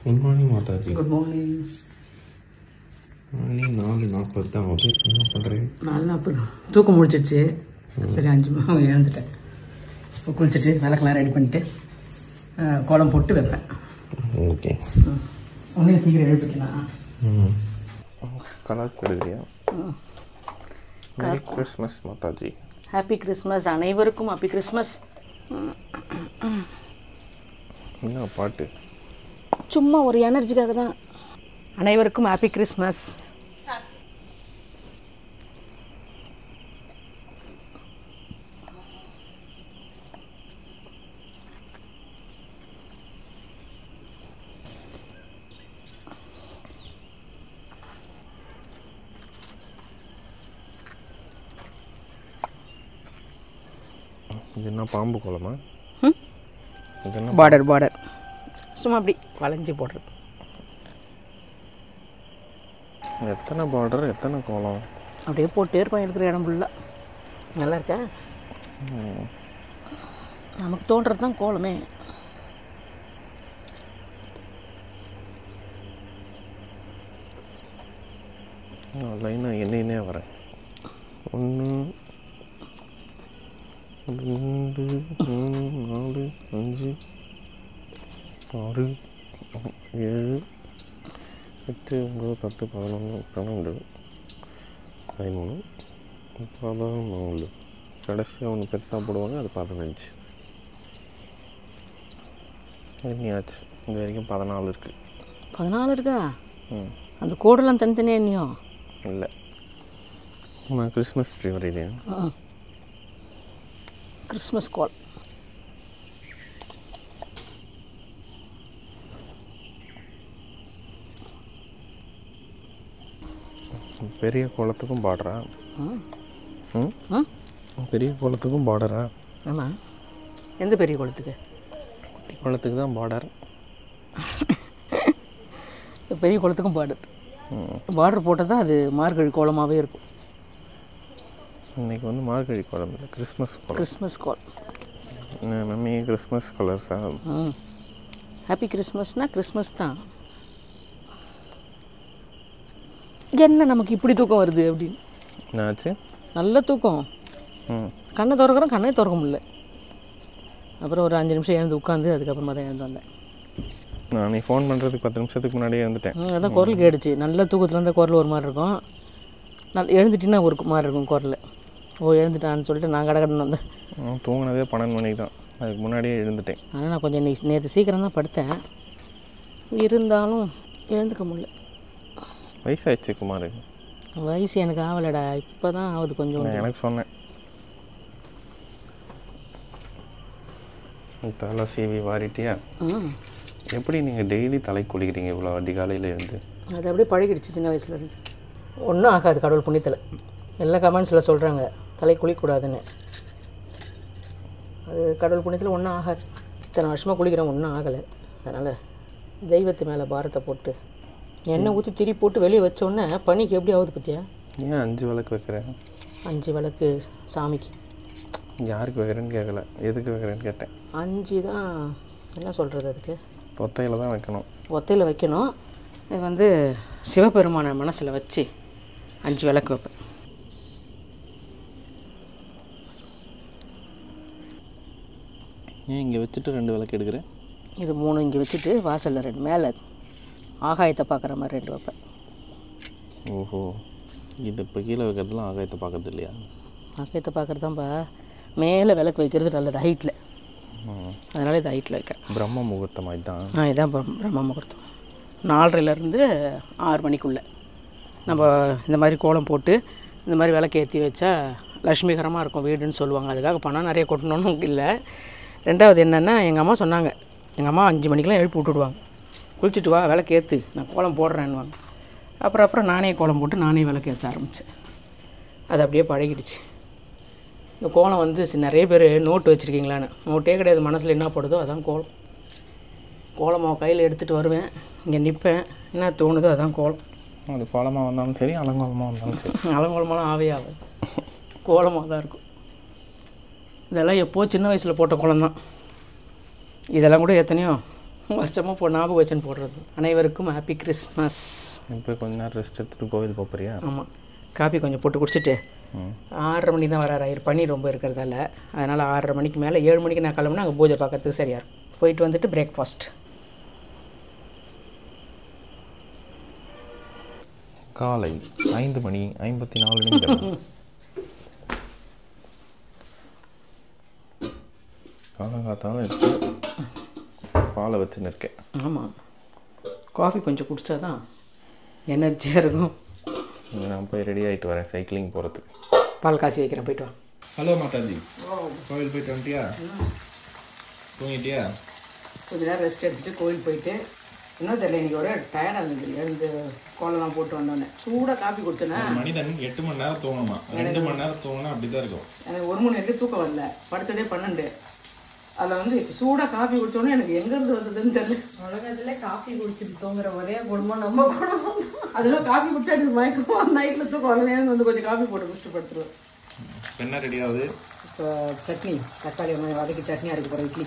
Good morning Mataji. Good morning. Morning 4:40 தான் ஆகுது. என்ன பண்ணுறேன்? 4:40 தூக்கம் முடிச்சிடுச்சு. சரி 5 மணி எழுந்துட்டேன். இப்போ குளிச்சுட்டு விளக்கெல்லாம் ரெடி பண்ணிட்டு கோலம் போட்டு வைப்பேன். ஓகே. ஒன்றையும் சீக்கிரம் எழுப்பிக்கலாம். கலர் கொடுக்குறியா? Merry Christmas Mataji. Happy Christmas. அனைவருக்கும் ஹாப்பி கிறிஸ்மஸ். என்ன பாட்டு? சும்மா ஒரு எனர்ஜிக்காக தான். அனைவருக்கும் ஹாப்பி கிறிஸ்மஸ். இது என்ன பாம்பு கோலமா? பார்டர் சும்மா அப்படி வளைஞ்சி போடுறது. எத்தனை பார்டர் எத்தனை கோலம்? அப்படியே போட்டே இருப்பான். இருக்கிற இடம் ஃபுல்லாக நல்லா இருக்கா? நமக்கு தோன்றது தான் கோலமே. லைனாக என்னையே வரேன். 1 2 3 4 5 6 7 8 9 10 11 12 13 14 கடைசியாக ஒன்று பெருசாக போடுவாங்க, அது 15. எண்ணியாச்சு. இது வரைக்கும் 14 இருக்குது. 14 இருக்கா? அந்த கோடெல்லாம் தனித்தனியாக எண்ணியும் இல்லை. நான் கிறிஸ்மஸ் ட்ரீ வரையிலேயே கிறிஸ்மஸ் கோல். பெரிய கோலத்துக்கும் பார்டரா? பெரிய கோலத்துக்கும் பார்டரா? ஆமாம். எந்த பெரிய கோலத்துக்கு? குட்டி கோலத்துக்கு தான் பார்டர். பெரிய கோலத்துக்கும் பார்டர் போட்டால் தான் அது மார்கழி கோலமாகவே இருக்கும். இன்றைக்கி வந்து மார்கழி கோலம் இல்லை, கிறிஸ்மஸ் கோலம். கிறிஸ்மஸ் கோல். மம்மி கிறிஸ்மஸ் கலர்ஸா? ஹாப்பி கிறிஸ்மஸ்னால் கிறிஸ்மஸ் தான். என்ன நமக்கு இப்படி தூக்கம் வருது அப்படின்னு? என்னாச்சு? நல்ல தூக்கம். கண்ணை திறக்கிறோம், கண்ணே திறக்க முடியல. அப்புறம் ஒரு 5 நிமிஷம் எழுந்து உட்காந்து அதுக்கப்புறமா தான் எழுந்து வந்தேன். நான் நீ ஃபோன் பண்ணுறதுக்கு 10 நிமிஷத்துக்கு முன்னாடியே எழுந்துட்டேன். அதான் குரல் கேடுச்சு. நல்ல தூக்கத்தில் இருந்தால் குரல் ஒரு மாதிரி இருக்கும். எழுந்துட்டின்னா ஒரு மாதிரி இருக்கும் குரல். எழுந்துட்டான்னு சொல்லிட்டு நான் கடகடன்னு வந்தேன். தூங்கினதே 12 மணிக்கு தான். அதுக்கு முன்னாடியே எழுந்துட்டேன். ஆனால் நான் கொஞ்சம் நேற்று சீக்கிரம் தான் படுத்தேன். இருந்தாலும் எழுந்துக்க முடியல. வயசாகிடுச்சு குமார். வயசு எனக்கு ஆகலடா, இப்போ தான் ஆகுது கொஞ்சம். எனக்கு சொன்னேன். தலை சீவி வாரிட்டியா? எப்படி நீங்கள் டெய்லி தலை குளிக்கிறீங்க இவ்வளோ அதிகாலையில் இருந்து? அது அப்படியே பழகிடுச்சு சின்ன வயசுலேருந்து. ஒன்றும் ஆகாது கடவுள் புண்ணியத்தில். எல்லா கமெண்ட்ஸில் சொல்கிறாங்க தலை குளிக்கக்கூடாதுன்னு. அது கடவுள் புண்ணியத்தில் ஒன்றும் ஆகாது. இத்தனை வருஷமாக குளிக்கிறேன், ஒன்றும் ஆகலை. அதனால் தெய்வத்து மேலே பாரத்தை போட்டு எண்ணெய் ஊற்றி திரி போட்டு வெளியே வச்சோடனே பனிக்கு எப்படி ஆகுது பற்றியா? ஏன் 5 விளக்கு வைக்கிறேன்? 5 விளக்கு சாமிக்கு. யாருக்கு வைக்கிறேன்னு கேட்கல, எதுக்கு வைக்கிறேன்னு கேட்டேன். 5 தான். என்ன சொல்கிறது அதுக்கு? ஒத்தையில் தான் வைக்கணும். ஒத்தையில் வைக்கணும். இது வந்து சிவபெருமான மனசில் வச்சு 5 விளக்கு வைப்பேன். ஏன் இங்கே வச்சுட்டு 2 விளக்கு எடுக்கிறேன்? இது 3 இங்கே வச்சுட்டு வாசலில் 2 மேலே ஆகாயத்தை பார்க்குற மாதிரி 2 வைப்பேன். ஓஹோ, இது இப்போ கீழே வைக்கிறதுலாம் ஆகாயத்தை பார்க்கறது இல்லையா? ஆகாயத்தை பார்க்குறது தான்ப்பா. மேலே விளக்கு வைக்கிறது நல்லது ஹைட்டில். அதனால் இது ஹைட்டில் வைக்கிறேன். பிரம்ம முகூர்த்தம் இதுதான். இதுதான் பிரம்ம முகூர்த்தம். 4:30லேருந்து 6 மணிக்குள்ளே நம்ம இந்த மாதிரி கோலம் போட்டு இந்த மாதிரி விளக்கு ஏற்றி வச்சா லட்சுமிகரமாக இருக்கும் வீடுன்னு சொல்லுவாங்க. அதுக்காக பணம் நிறைய கொட்டணும்னு இல்லை. 2வது என்னென்னா, எங்கள் அம்மா சொன்னாங்க, எங்கள் அம்மா 5 மணிக்கெலாம் எழுப்பி விட்டுடுவாங்க. குளிச்சுட்டு வா விளக்கு ஏற்று, நான் கோலம் போடுறேன்னுவாங்க. அப்புறம் நானே கோலம் போட்டு நானே விளக்கு ஏற்ற ஆரம்பித்தேன். அது அப்படியே பழகிடுச்சு. இந்த கோலம் வந்து நிறைய பேர் நோட்டு வச்சுருக்கீங்களான்னு. நோட்டே கிடையாது, மனசில் என்ன போடுதோ அதான் கோலம். கோலமாக கையில் எடுத்துகிட்டு வருவேன், இங்கே நிற்பேன், என்ன தோணுதோ அதான் கோலம். அது கோலமாக வந்தாலும் சரி, அலங்கோலமாக வந்தாலும் சரி. அலங்கோலமாலாம் ஆவே ஆகாது, கோலமாக தான் இருக்கும். இதெல்லாம் எப்போது சின்ன வயசில் போட்ட கோலம் தான். இதெல்லாம் கூட எத்தனையோ வருஷமாக ஞாபகம் வச்சுன்னு போடுறது. அனைவருக்கும் ஹாப்பி கிறிஸ்மஸ். இப்போ கொஞ்ச நேரம் ரெஸ்ட் எடுத்துகிட்டு கோவில் போறியா? ஆமாம், காஃபி கொஞ்சம் போட்டு குடிச்சிட்டு 6:30 மணி தான் வராரு. பனி ரொம்ப இருக்கிறதால அதனால் 6:30 மணிக்கு மேலே 7 மணிக்கு நான் கிளம்புனா அங்கே பூஜை பார்க்கறதுக்கு சரியாக இருக்கும். போயிட்டு வந்துட்டு பிரேக்ஃபாஸ்ட். காலை 5:54 காலங்காத்தாலும் எடுத்து பாலை வச்சுன்னு இருக்கேன். ஆமாம், காஃபி கொஞ்சம் குடித்தா தான் எனர்ஜியாக இருக்கும். நான் போய் ரெடி ஆகிட்டு வரேன் சைக்கிளிங் போகிறதுக்கு. பால் காசி வைக்கிறேன், போயிட்டு வா. ஹலோ மாதாஜி, கோவில் போயிட்டு வந்துட்டியா? தூங்கிட்டியா? கொஞ்ச நேரம் ரெஸ்ட் எடுத்துகிட்டு கோவில் போயிட்டு இன்னும் தெரியல, இன்றைக்கி ஒரு டயர்டாக இருந்தது. எழுந்து கோலெல்லாம் போட்டு வந்தோடனே சூடாக காஃபி குடிச்சேன்னா மனிதன் 8 மணி நேரம் தூங்கணுமா? 2 மணி நேரம் தூங்கினா அப்படி தான் இருக்கும். எனக்கு 1 மணி நேரத்துக்கு தூக்கம் வரல, படுத்ததே 12. அதில் வந்து சூடாக காஃபி குடித்தோன்னே எனக்கு எங்கேருந்து வந்ததுன்னு தெரியல. உலகத்தில் காஃபி குடிச்சிட்டு தூங்குற ஒரே குடும்பம் நம்ம குடும்பம். அதெல்லாம் காஃபி குடிச்சா எனக்கு மயக்கம், நைட்டில் தூக்கம் வரலையான்னு வந்து கொஞ்சம் காஃபி போட்டு குடிச்சு படுத்துருவேன். என்ன ரெடி ஆகுது? இப்போ சட்னி, தக்காளி வதக்கி சட்னி அரைக்க போகிறேன். இட்லி,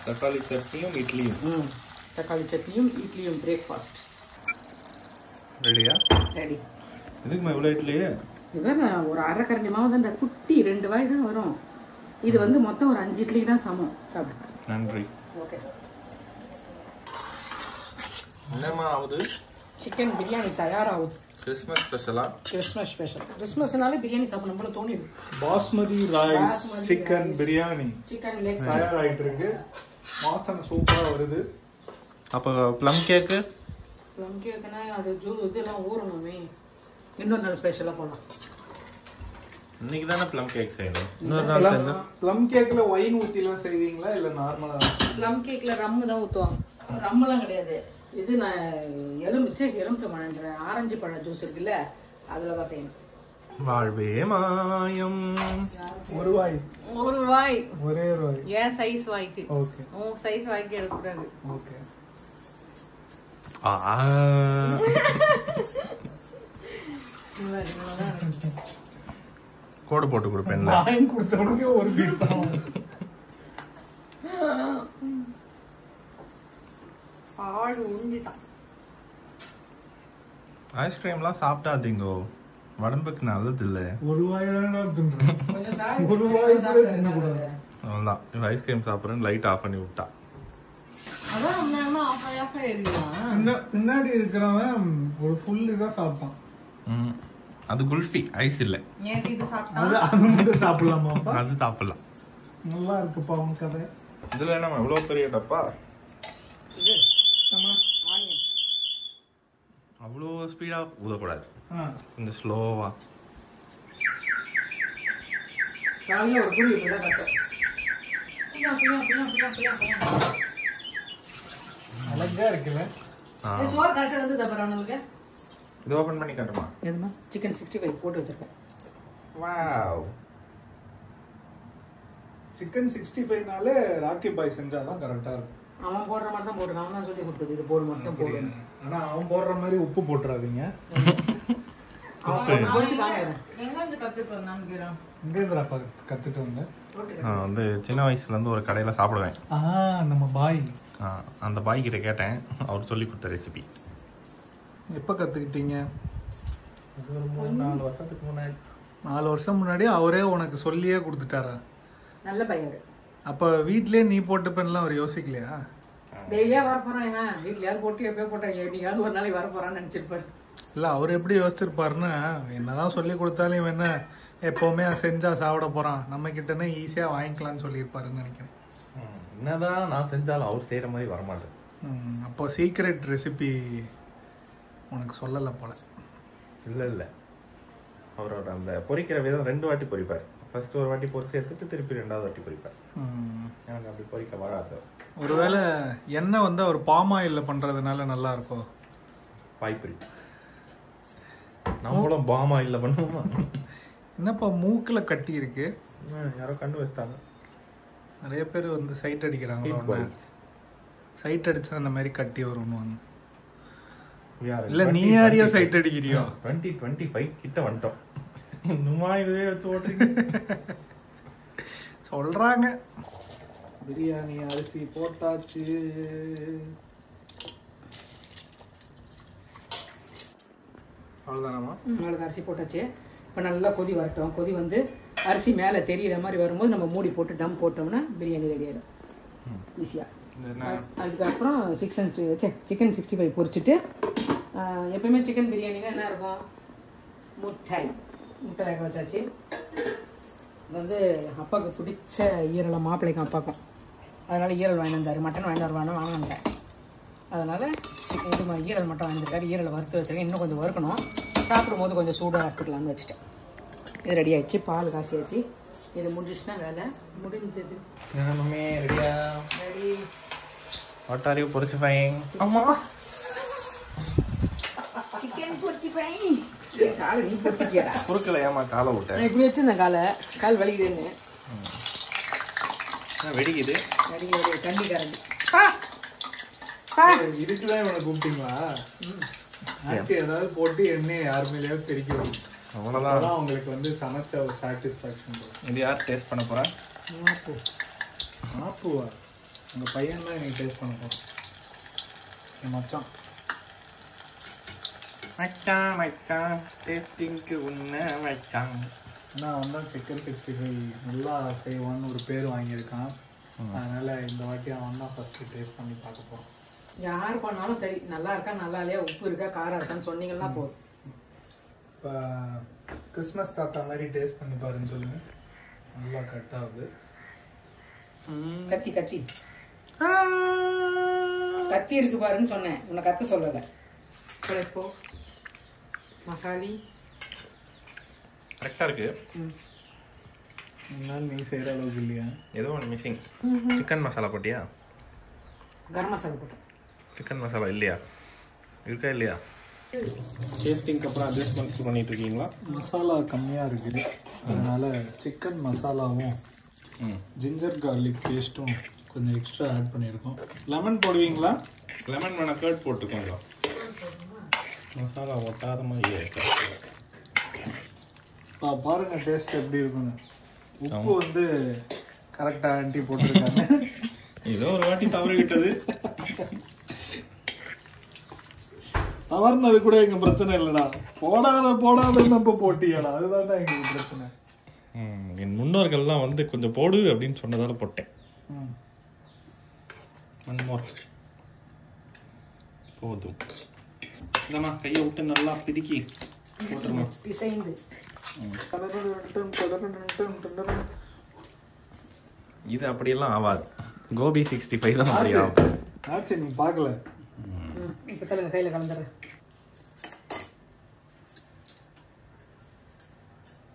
தக்காளி சட்னியும் இட்லியும். தக்காளி சட்னியும் இட்லியும் பிரேக்ஃபாஸ்ட் ரெடியா? ரெடி. இதுக்குமா இவ்வளோ இட்லியே? இதுதான் ஒரு அரை கரண்டி மாவு தான், இந்த குட்டி 2 வாய் தான் வரும். இது வந்து மொத்தம் ஒரு 5 இட்லி தான் சமம். சாப்பிடு. நன்றி. ஓகே. என்னம்மா ஆகுது? சிக்கன் பிரியாணி தயாராகுது. கிறிஸ்மஸ் ஸ்பெஷலா? Christmas special. கிறிஸ்மஸ்னாலே பிரியாணி சாப்பிடணும் போல தோணிடுது. Basmati rice chicken biryani chicken leg தயாராகிட்டு இருக்கு. வாசனை சூப்பராக வருது. அப்போ ப்ளம் கேக்கு? ப்ளம் கேக்குனா அது இதெல்லாம் ஊறணுமே. இன்னொரு நாள் ஸ்பெஷலாக போடலாம். இன்னைக்கு தானே ப்ளம் கேக் செய்யணும். இன்னொரு நாள் செஞ்சா ப்ளம் கேக்ல ஒயின் ஊத்திலாம் செய்வீங்களா இல்ல நார்மலா? ப்ளம் கேக்ல ரம்மு தான் ஊற்றுவாங்க. ரம்மெல்லாம் கிடையாது. இது நான் எலுமிச்சை பழன்ற ஆரஞ்சு பழ ஜூஸ் இருக்குல்ல, அதில் தான் செய்யணும். வாழ்வே மாயம். ஒரு வாய் ஒரே ஒரு வாய். ஏன் சைஸ் வாய்க்கு? ஓகே, உன் சைஸ் வாய்க்கு எடுக்கக்கூடாது. ஓகே. கோடு போட்டு கொடுப்பேன். வாங்கி கொடுத்தவனுக்கு ஒரு பீஸ் தான். ஆடு உண்டிட்டான். ஐஸ்கிரீம்லாம் சாப்பிட்டாதீங்கோ, உடம்புக்கு நல்லது இல்லை. ஒரு வாய் தான் தின்றேன். கொஞ்சம் சாப்பிட்டு ஒரு வாய் கூட தின்னக்கூடாது. அவ்வளோதான். இப்போ ஐஸ்கிரீம் சாப்பிட்றேன்னு லைட் ஆஃப் பண்ணி விட்டா. அதான் நம்ம ஆஃப் இருக்கலாம். பின்னாடி இருக்கிறவன் ஒரு ஃபுல் இதாக சாப்பிட்டான். அது குல்ஃபி, ஐஸ் இல்லை. ஏன் இது சாப்பிட்டா? அது மட்டும் சாப்பிடலாமா? அது சாப்பிடலாம். நல்லா இருக்குப்பா உன் கதை. இதில் என்ன இவ்வளோ பெரிய டப்பா? அவ்வளோ ஸ்பீடாக ஊதக்கூடாது, கொஞ்சம் ஸ்லோவா. காலையில் ஒரு குடி இப்படி தான் கட்டேன். அழகா இருக்குல்ல? சோறு கரெக்டாக வந்து தப்புறேன் உங்களுக்கு. இது ஓப்பன் பண்ணி காட்டுமா? எதுமா? சிக்கன் 65 போட்டு வச்சிருக்கேன். வாவ். சிக்கன் 65னாலே ராக்கி பாய் செஞ்சாதான் கரெக்டா இருக்கும். அவன் போடுற மாதிரி தான் போட்டுருக்கான். அவன் தான் சொல்லி கொடுத்தது, இது போடு மட்டும் போடு. ஆனா அவன் போடுற மாதிரி உப்பு போட்டுறாதீங்க. அவன் பொரிச்சு காமிக்கிறேன். எங்க இருந்து கத்துட்டு வந்தான்னு இங்க இருந்து கத்துட்டு வந்தேன். நான் வந்து சின்ன வயசுலேருந்து ஒரு கடையில் சாப்பிடுவேன். நம்ம பாய், அந்த பாய் கிட்ட கேட்டேன், அவர் சொல்லி கொடுத்த ரெசிபி. எப்போ கற்றுக்கிட்டீங்க? ஒரு 3-4 வருஷத்துக்கு முன்னாடி. 4 வருஷம் முன்னாடி அவரே உனக்கு சொல்லியே கொடுத்துட்டாரா? நல்ல பையன். அப்போ வீட்லயே நீ போட்டு பண்ணலாம் அவர் யோசிக்கலையா? டெய்லியா வர போறான் இவன், வீட்லயாவது போட்டு எப்பயோ போட்டாங்க, எப்படியாவது ஒரு நாளைக்கு வர போறான்னு நினைச்சிருப்பாரு. இல்லை, அவர் எப்படி யோசிச்சிருப்பாருன்னா, என்னதான் சொல்லி கொடுத்தாலும் இவன் என்ன எப்போவுமே செஞ்சா சாப்பிட போறான், நம்ம கிட்டனே ஈஸியாக வாங்கிக்கலாம்னு சொல்லியிருப்பாருன்னு நினைக்கிறேன். என்னதான் நான் செஞ்சாலும் அவர் செய்கிற மாதிரி வரமாட்டேன். அப்போ சீக்ரெட் ரெசிபி உனக்கு சொல்லலை போல. இல்லை, அவரோட அந்த பொரிக்கிற விதம் 2 வாட்டி பொரிப்பார். ஃபர்ஸ்ட் ஒரு வாட்டி பொரிச்சு எடுத்துட்டு திருப்பி 2வது வாட்டி பொரிப்பார். எனக்கு அப்படி பொரிக்க வராது. ஒருவேளை எண்ணெய் வந்து அவர் பாம் ஆயிலில் பண்ணுறதுனால நல்லா இருக்கும். வாய்ப்பில் நம்மளும் பாம் ஆயிலில் பண்ணுவோமா? என்னப்பா மூக்கில் கட்டி இருக்கு? யாரோ கண்டு வச்சிட்டாங்க. நிறைய பேர் வந்து சைட் அடிக்கிறாங்களோ, சைட் அடிச்சா அந்த மாதிரி கட்டி வரும்னு. இல்லை, நீ யாரையோ சைட் அடிக்கிறியோ? 2025 கிட்ட வந்துட்டோம். இன்னுமா இதுவே வச்சு ஓட்டுறீங்க? சொல்றாங்க. பிரியாணி அரிசி போட்டாச்சு. அவ்வளோதானாமா? அவ்வளோதான், அரிசி போட்டாச்சு. இப்போ நல்லா கொதி வரட்டும். கொதி வந்து அரிசி மேலே தெரியிற மாதிரி வரும்போது நம்ம மூடி போட்டு டம் போட்டோம்னா பிரியாணி ரெடி ஆகிடும் ஈஸியாக. அதுக்கப்புறம் சிக்கன் 65 பொரிச்சிட்டு, எப்பயுமே சிக்கன் பிரியாணினா என்ன இருக்கும், முட்டை வேக வச்சாச்சு. இது வந்து அப்பாவுக்கு பிடிச்ச ஈரலை, மாப்பிள்ளைக்கும் அப்பாவுக்கும். அதனால் ஈரல் வாங்கி வந்தார். மட்டன் வாங்க வந்தேன். அதனால் இது ஈரல் மட்டும் வாங்கியிருக்காரு. ஈரலை வறுத்து வச்சுருக்கேன். இன்னும் கொஞ்சம் வறுக்கணும். சாப்பிடும்போது கொஞ்சம் சூடாக எடுத்துக்கலாம்னு வச்சுட்டேன். இது ரெடி ஆகிடுச்சு. பால் காசியாச்சு. இது முடிஞ்சிச்சுன்னா வேலை முடிஞ்சது. ரெடியா? ரெடி. வாட் ஆர் யூ பொரிச்சிஃபைங்? அம்மா சிக்கன் பொரிச்சிஃபைங். காலை நீ பொரிச்சிட்டியாடா? குறுக்கல ஏமா காலை விட்டேன். நான் இப்படி வச்சிருந்தேன் கால் வலிக்குதுன்னு. வெடிக்குது. கண்டி கரண்டி. இதுக்குதான் இவனை கூப்பிட்டீங்களா? ஆண்டி ஏதாவது போட்டு எண்ணெய் யார் மேலேயாவது தெரிக்க அவ்வளோதான். உங்களுக்கு வந்து சமைச்ச ஒரு சாட்டிஸ்ஃபேக்ஷன். இது யார் டேஸ்ட் பண்ண போகிறேன்? ஆப்புவா? உங்கள் பையன் தான் எனக்கு டேஸ்ட் பண்ண போகிறேன். என் மச்சான் மச்சான் டேஸ்டிங்க்கு உன்ன மச்சான். நான் வந்தால் சிக்கன் 65 நல்லா செய்வான்னு ஒரு பேர் வாங்கியிருக்கான். அதனால் இந்த வாட்டி அவன் தான் ஃபஸ்ட்டு டேஸ்ட் பண்ணி பார்க்க போகிறோம். யார் பண்ணாலும் சரி, நல்லா இருக்கா நல்லா இல்லையா, உப்பு இருக்கா காரம் இருக்கான்னு சொன்னீங்கன்னா போதும். இப்போ கிறிஸ்மஸ் தாத்தா மாதிரி டேஸ்ட் பண்ணி பாருன்னு சொல்லுங்க. நல்லா கட் ஆகுது. கத்தி இருக்கு பாருன்னு சொன்னேன், உன்னை கத்த சொல்லலை. இப்போ மசாலி கரெக்டாக இருக்கு. என்னால் நீ செய்கிற அளவுக்கு இல்லையா? ஏதோ ஒன்று மிஸ்ஸிங். சிக்கன் மசாலா போட்டியா? கரம் மசாலா போட்டேன். சிக்கன் மசாலா இல்லையா? இருக்கா இல்லையா? டேஸ்டிங்க்கு அப்புறம் அட்ஜஸ்ட்மெண்ட்ஸ் பண்ணிட்டு இருக்கீங்களா? மசாலா கம்மியாக இருக்குது. அதனால் சிக்கன் மசாலாவும் ஜிஞ்சர் கார்லிக் பேஸ்ட்டும் கொஞ்சம் எக்ஸ்ட்ரா ஆட் பண்ணியிருக்கோம். லெமன் போடுவீங்களா? லெமன் வேணா கர்ட் போட்டுக்கோங்க. மசாலா ஒட்டாத மாதிரியே இருக்கு. பாருங்க டேஸ்ட் எப்படி இருக்குன்னு. உப்பு வந்து கரெக்டாக ஆண்டி போட்டிருக்காங்க. ஏதோ ஒரு வாட்டி தவறிவிட்டது. தவறுனது கூட எங்க பிரச்சனை இல்லைடா. போடாத நம்ம போட்டியாடா, அதுதான்டா எங்களுக்கு பிரச்சனை. என் முன்னோர்கள்லாம் வந்து கொஞ்சம் போடு அப்படின்னு சொன்னதால போட்டேன். போதும். இந்தம்மா கையை விட்டு நல்லா பிதுக்கி போட்டுருமா. பிசைந்து இது அப்படியெல்லாம் ஆகாது. கோபி 65 தான் அப்படி ஆகும். ஆச்சு நீ பார்க்கல. இப்போ தலை கையில் கலந்துடுறேன்.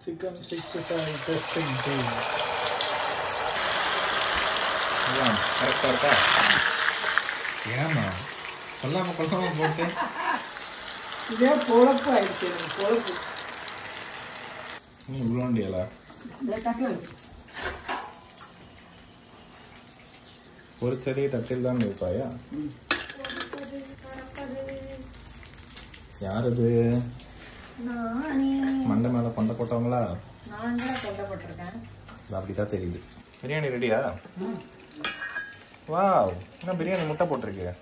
சிக்கன் 65 டெஸ்டிங் கரெக்டாக இருக்கா? ஏமா கொல்லாம போட்டு இதே பொழப்பு ஆயிடுச்சு எனக்கு. பொழப்பு நீ இவ்வளோண்டியலா பொறிச்சதே தட்டில் தான் இருப்பாயா? யார் அது? மண்டை மேலே கொண்டை போட்டவங்களா? நான் தான் கொண்டை போட்டிருக்கேன். அப்படிதான் தெரியுது. பிரியாணி ரெடியா? வாவ், என்ன பிரியாணி முட்டை போட்டிருக்கு.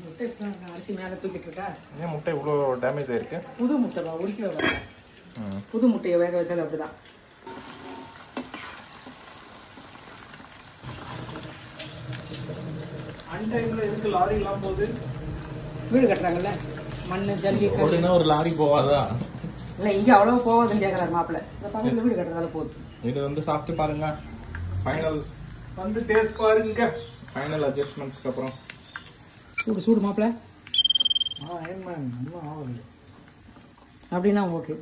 முட்டை அரிசி மேலே தூக்கிட்டு இருக்கா. ஏன் முட்டை இவ்வளோ டேமேஜ் ஆயிருக்கு? புது முட்டைப்பா, உரிக்கவே வர. புது முட்டையை வேக வச்சாலும் அப்படிதான். அன்டைம்ல எதுக்கு லாரி எல்லாம் போகுது? வீடு கட்டுறாங்கல்ல, மண் ஜல்லி ஒரு லாரி போவாதா? இல்லை, இங்கே அவ்வளோ போவாதுன்னு கேட்குறாரு மாப்பிள்ளை. இந்த பக்கத்தில் வீடு கட்டுறதால போகுது. இது வந்து சாப்பிட்டு பாருங்க. ஃபைனல் வந்து டேஸ்ட் பாருங்க. ஃபைனல் அட்ஜஸ்ட்மெண்ட்ஸ்க்கு அப்புறம். சூடு மாப்பிள்ளை. அயன்மேன் இன்னும் ஆகுது அப்படின்னா ஓகே.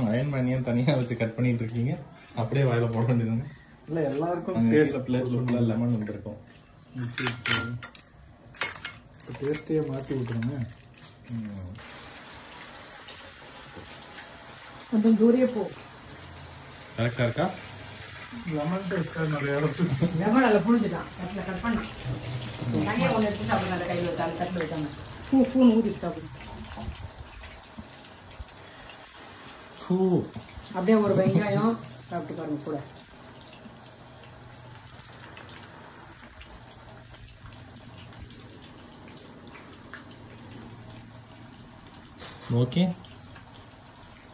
அயன்மேன் ஏன் தனியாக வச்சு கட் பண்ணிட்டு இருக்கீங்க? அப்படியே வாயில போட வேண்டியதுங்க. இல்லை எல்லாருக்கும் டேஸ்ட் பிளேட்ல ஃபுல்லாக லெமன் வந்துருக்கும். டேஸ்ட்டையே மாற்றி விட்டுருங்க. கொஞ்சம் தூரே போ. கரெக்டாக இருக்கா? லெமன் டேஸ்ட் நிறைய இடத்துல லெமன் அதில் புரிஞ்சுட்டான். கட்டில் கட் பண்ண தனியாக ஒன்று எடுத்து சாப்பிடுங்க. அந்த கையில் வச்சு அந்த தட்டில் வைக்காம பூன்னு ஊற்றிட்டு சாப்பிடுங்க. அப்படியே ஒரு வெங்காயம் சாப்பிட்டு பாருங்க கூட. ஓகே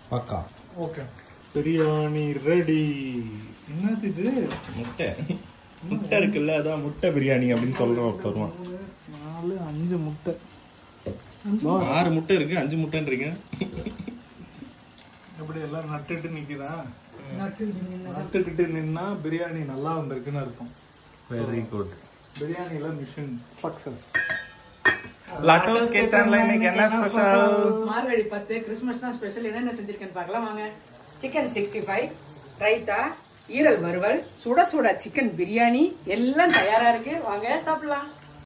பக்கா. Okay, biryani ready. என்னது இது? முட்டை முட்டை இருக்குல்ல, அதான் முட்டை பிரியாணி அப்படின்னு சொல்றோம். 4 5 முட்டை. 6 முட்டை இருக்கு, 5 முட்டைன்றீங்க. எப்படி எல்லாம் நட்டுட்டு நிக்குதா? நட்டுக்கிட்டு நின்னா பிரியாணி நல்லா வந்திருக்குன்னு அர்த்தம். Very good. பிரியாணில மிஷன் சக்சஸ். லாட்டோஸ் கிச்சன்ல இன்னைக்கு என்ன ஸ்பெஷல்? மார்கழி 10 கிறிஸ்மஸ் தான் ஸ்பெஷல். என்னென்ன செஞ்சிருக்கேன்னு பார்க்கலாம் வாங்க. சிக்கன் 65, ரைத்தா, ஈரல் வறுவல், சுட சுட சிக்கன் பிரியாணி எல்லாம் தயாரா இருக்கு. வாங்க சாப்பிடலாம்.